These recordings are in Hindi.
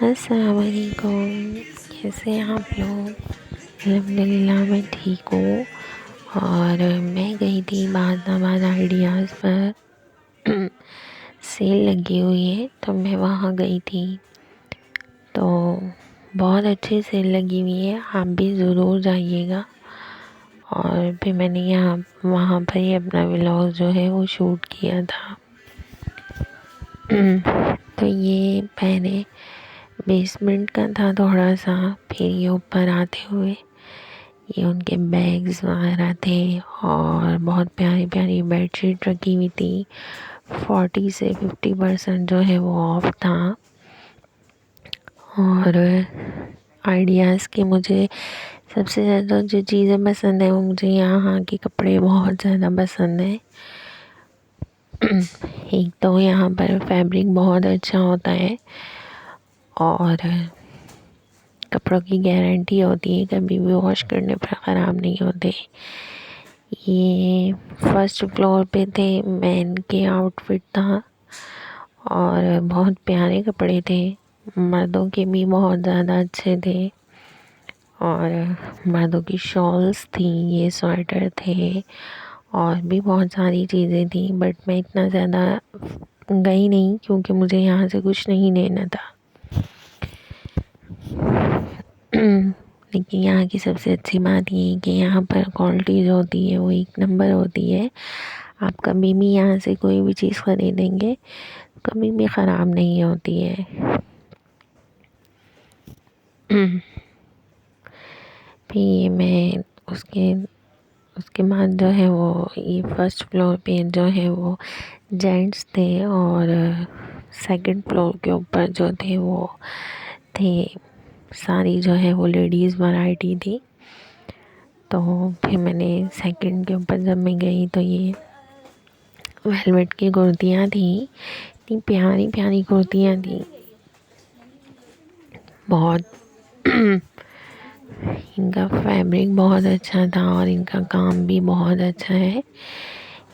अस्सलाम वालेकुम, कैसे हैं आप लोग। अल्हम्दुलिल्लाह मैं ठीक हूँ। और मैं गई थी बाज़ाबाद आइडियाज़ पर सेल लगी हुई है तो मैं वहाँ गई थी। तो बहुत अच्छी सेल लगी हुई है, आप भी ज़रूर जाइएगा। और फिर मैंने यहाँ वहाँ पर ही अपना व्लॉग जो है वो शूट किया था। तो ये पहले बेसमेंट का था थोड़ा सा, फिर ये ऊपर आते हुए ये उनके बैग्स वगैरह थे और बहुत प्यारी प्यारी बेडशीट रखी हुई थी। 40 से 50% जो है वो ऑफ था। और आइडियाज़ के मुझे सबसे ज़्यादा जो चीज़ें पसंद है वो मुझे यहाँ के कपड़े बहुत ज़्यादा पसंद है। एक तो यहाँ पर फैब्रिक बहुत अच्छा होता है और कपड़ों की गारंटी होती है, कभी भी वॉश करने पर ख़राब नहीं होते। ये फर्स्ट फ्लोर पे थे, मैन के आउटफिट था और बहुत प्यारे कपड़े थे। मर्दों के भी बहुत ज़्यादा अच्छे थे और मर्दों की शॉल्स थी, ये स्वेटर थे और भी बहुत सारी चीज़ें थी। बट मैं इतना ज़्यादा गई नहीं क्योंकि मुझे यहाँ से कुछ नहीं लेना था। लेकिन यहाँ की सबसे अच्छी बात ये है कि यहाँ पर क्वालिटी जो होती है वो एक नंबर होती है। आप कभी भी यहाँ से कोई भी चीज़ ख़रीदेंगे कभी भी ख़राब नहीं होती है। फिर ये मैं उसके बाद जो है वो ये फर्स्ट फ्लोर पे जो है वो जेंट्स थे और सेकंड फ्लोर के ऊपर जो थे वो थे सारी जो है वो लेडीज़ वैरायटी थी। तो फिर मैंने सेकंड के ऊपर जब मैं गई तो ये वेलवेट की कुर्तियाँ थी, इतनी प्यारी प्यारी कुर्तियाँ थी बहुत। इनका फैब्रिक बहुत अच्छा था और इनका काम भी बहुत अच्छा है।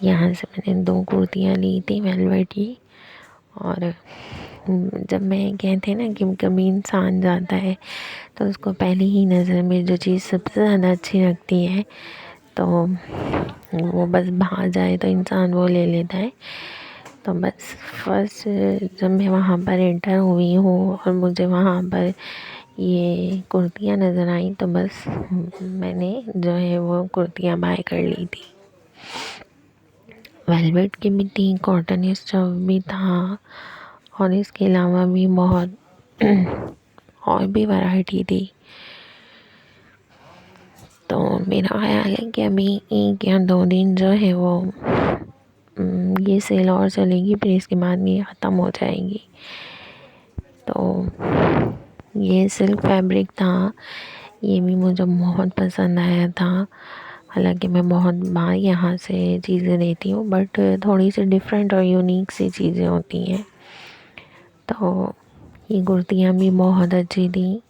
यहाँ से मैंने 2 कुर्तियाँ ली थी वेलवेट की। और जब मैं कहते हैं ना कि कभी इंसान जाता है तो उसको पहली ही नज़र में जो चीज़ सबसे ज़्यादा अच्छी लगती है तो वो बस बाहर जाए तो इंसान वो ले लेता है। तो बस फर्स्ट जब मैं वहाँ पर एंटर हुई हूँ और मुझे वहाँ पर ये कुर्तियाँ नज़र आई तो बस मैंने जो है वो कुर्तियाँ बाय कर ली थी। वेलवेट की भी थी, कॉटन स्टफ भी था और इसके अलावा भी बहुत और भी वैरायटी थी। तो मेरा ख्याल है कि अभी 1 या 2 दिन जो है वो ये सेल और चलेगी, फिर इसके बाद ये ख़त्म हो जाएगी। तो ये सिल्क फैब्रिक था, ये भी मुझे बहुत पसंद आया था। हालांकि मैं बहुत बार यहाँ से चीज़ें लेती हूँ बट थोड़ी सी डिफरेंट और यूनिक सी चीज़ें होती हैं। तो ये कुर्तियाँ भी बहुत अच्छी थी।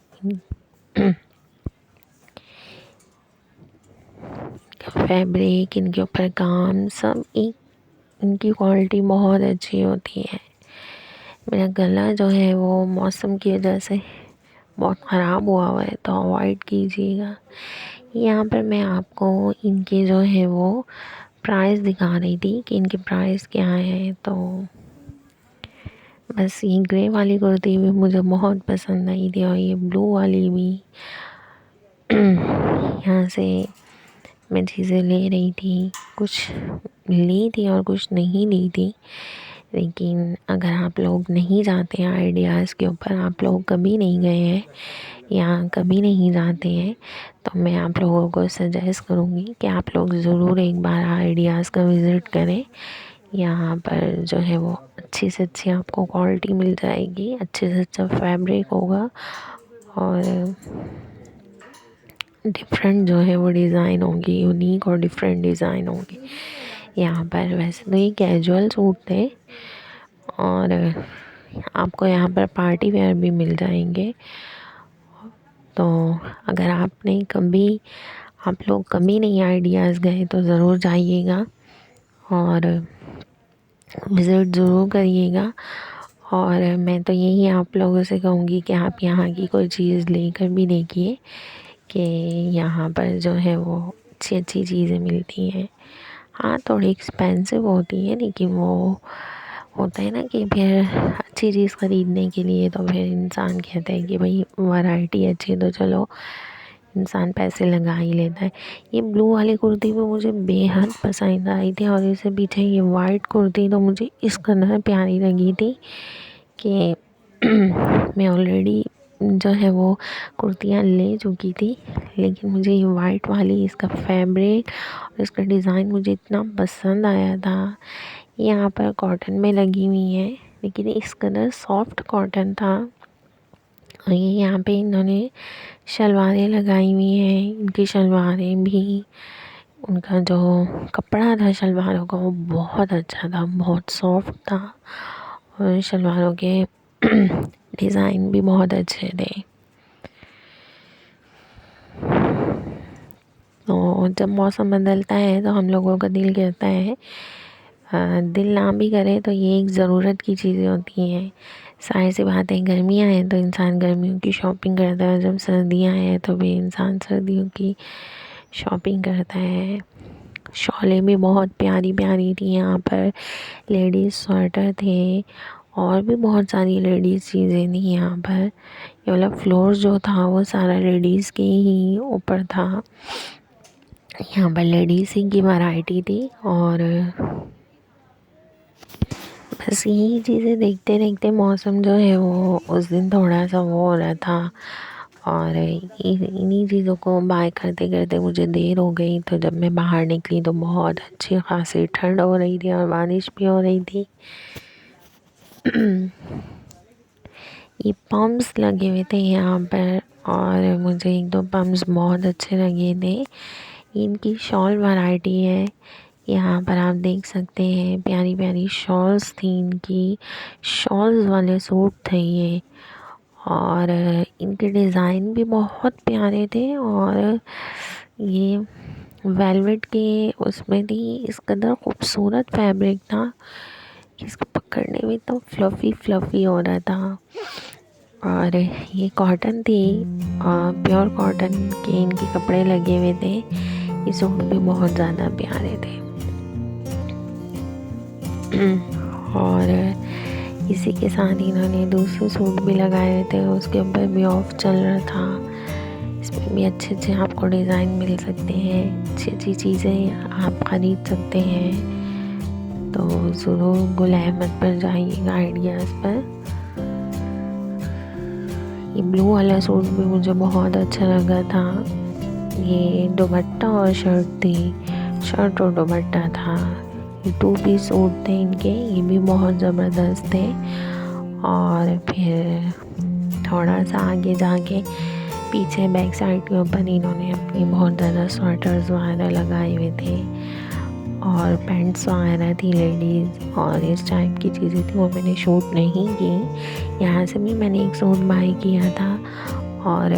फैब्रिक, इनके ऊपर काम सब एक, इनकी क्वालिटी बहुत अच्छी होती है। मेरा गला जो है वो मौसम की वजह से बहुत ख़राब हुआ है तो अवॉइड कीजिएगा। यहाँ पर मैं आपको इनके जो है वो प्राइस दिखा रही थी कि इनके प्राइस क्या है। तो बस ये ग्रे वाली कुर्ती भी मुझे बहुत पसंद आई थी और ये ब्लू वाली भी। यहाँ से मैं चीज़ें ले रही थी, कुछ ली थी और कुछ नहीं ली थी। लेकिन अगर आप लोग नहीं जाते हैं आइडियाज़ के ऊपर, आप लोग कभी नहीं गए हैं या कभी नहीं जाते हैं तो मैं आप लोगों को सजेस्ट करूँगी कि आप लोग ज़रूर एक बार आइडियाज़ का विज़िट करें। यहाँ पर जो है वो अच्छी से अच्छी आपको क्वालिटी मिल जाएगी, अच्छे से अच्छा फैब्रिक होगा और डिफरेंट जो है वो डिज़ाइन होंगी, यूनिक और डिफरेंट डिज़ाइन होंगी यहाँ पर। वैसे तो ये कैजुअल सूट थे और आपको यहाँ पर पार्टी वेयर भी मिल जाएंगे। तो अगर आपने कभी, आप लोग कभी नहीं आइडियाज़ गए तो ज़रूर जाइएगा और विज़िट ज़रूर करिएगा। और मैं तो यही आप लोगों से कहूँगी कि आप यहाँ की कोई चीज़ लेकर भी देखिए कि यहाँ पर जो है वो अच्छी अच्छी चीज़ें मिलती हैं। हाँ, थोड़ी एक्सपेंसिव होती है, लेकिन वो होता है ना कि फिर अच्छी चीज़ ख़रीदने के लिए तो फिर इंसान कहता है कि भाई वैरायटी अच्छी है तो चलो इंसान पैसे लगा ही लेता है। ये ब्लू वाली कुर्ती भी मुझे बेहद पसंद आई थी और इससे पीछे ये वाइट कुर्ती तो मुझे इस कदर प्यारी लगी थी कि मैं ऑलरेडी जो है वो कुर्तियाँ ले चुकी थी, लेकिन मुझे ये वाइट वाली, इसका फैब्रिक और इसका डिज़ाइन मुझे इतना पसंद आया था। यहाँ पर कॉटन में लगी हुई है, लेकिन इस कदर सॉफ्ट कॉटन था। और ये यहाँ पे इन्होंने शलवारें लगाई हुई हैं। इनकी शलवारें भी, उनका जो कपड़ा था शलवारों का वो बहुत अच्छा था, बहुत सॉफ्ट था और शलवारों के डिज़ाइन भी बहुत अच्छे थे। तो जब मौसम बदलता है तो हम लोगों का दिल करता है, दिल ना भी करे तो ये एक ज़रूरत की चीज़ें होती हैं। ज़ाहिर सी बात है, गर्मियाँ हैं तो इंसान गर्मियों की शॉपिंग करता है, जब सर्दियाँ हैं तो भी इंसान सर्दियों की शॉपिंग करता है। शॉलें भी बहुत प्यारी प्यारी थी यहाँ पर, लेडीज़ स्वेटर थे और भी बहुत सारी लेडीज़ चीज़ें थी यहाँ पर। ये वाला फ्लोर जो था वो सारा लेडीज़ के ही ऊपर था। यहाँ पर लेडीज़ ही की वैरायटी थी और बस यही चीज़ें देखते देखते मौसम जो है वो उस दिन थोड़ा सा वो हो रहा था और इन्हीं चीज़ों को बाय करते करते मुझे देर हो गई। तो जब मैं बाहर निकली तो बहुत अच्छी खासी ठंड हो रही थी और बारिश भी हो रही थी। ये पम्प्स लगे हुए थे यहाँ पर और मुझे एक दो पम्प्स बहुत अच्छे लगे थे। इनकी शॉल वैरायटी है, यहाँ पर आप देख सकते हैं प्यारी प्यारी शॉल्स थी। इनकी शॉल्स वाले सूट थे ये और इनके डिज़ाइन भी बहुत प्यारे थे और ये वेलवेट के उसमें थी। इस कदर खूबसूरत फैब्रिक था कि इसको पकड़ने में तो फ्लफ़ी फ्लफ़ी हो रहा था। और ये कॉटन थी, प्योर कॉटन के इनके कपड़े लगे हुए थे। ये सूट भी बहुत ज़्यादा प्यारे थे और इसी के साथ इन्होंने दूसरे सूट भी लगाए हुए थे, उसके ऊपर भी ऑफ चल रहा था। इसमें भी अच्छे अच्छे आपको डिज़ाइन मिल सकते हैं, अच्छी अच्छी चीज़ें आप ख़रीद सकते हैं। तो ज़रूर गुल अहमद पर जाइएगा, आइडियाज़ पर। ये ब्लू वाला सूट भी मुझे बहुत अच्छा लगा था। ये दुपट्टा और शर्ट थी, शर्ट और दुपट्टा था। ये 2 पीस सूट थे इनके, ये भी बहुत ज़बरदस्त थे। और फिर थोड़ा सा आगे जाके पीछे बैक साइड के ऊपर इन्होंने अपनी बहुत ज़्यादा स्वेटर्स वगैरह लगाए हुए थे और पैंट्स वगैरह थी लेडीज़ और इस टाइप की चीज़ें थी। वो मैंने शूट नहीं की, यहाँ से भी मैंने एक सूट बाय किया था और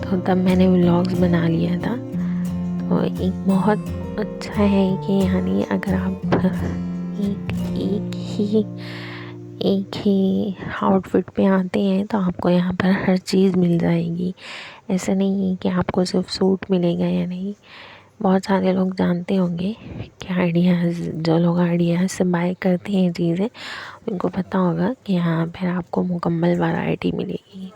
तो तब मैंने व्लॉग्स बना लिया था। तो एक बहुत अच्छा है कि यानी अगर आप एक ही आउटफिट पे आते हैं तो आपको यहाँ पर हर चीज़ मिल जाएगी। ऐसा नहीं है कि आपको सिर्फ सूट मिलेगा या नहीं। बहुत सारे लोग जानते होंगे कि आइडियाज़, जो लोग आइडियाज़ से बाय करते हैं चीज़ें, उनको पता होगा कि यहाँ पर आपको मुकम्मल वैरायटी मिलेगी।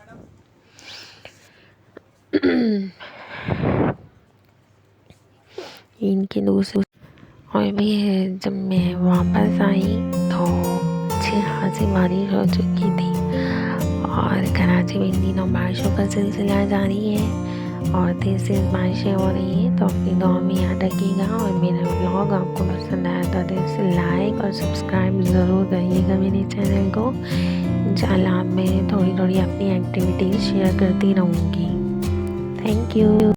इनकी दूसरी और भी जब मैं वापस आई तो अच्छी खासी बारिश हो चुकी थी और कराची में इन दिनों बारिशों का सिलसिला जारी है और तेज़ तेज़ बारिशें हो रही हैं। तो अपनी दुआ में याद रखिएगा और मेरा व्लॉग आपको पसंद आया तो दिल से लाइक और सब्सक्राइब ज़रूर करिएगा मेरे चैनल को। इंशाल्लाह मैं थोड़ी थोड़ी अपनी एक्टिविटीज़ शेयर करती रहूँगी। Thank you.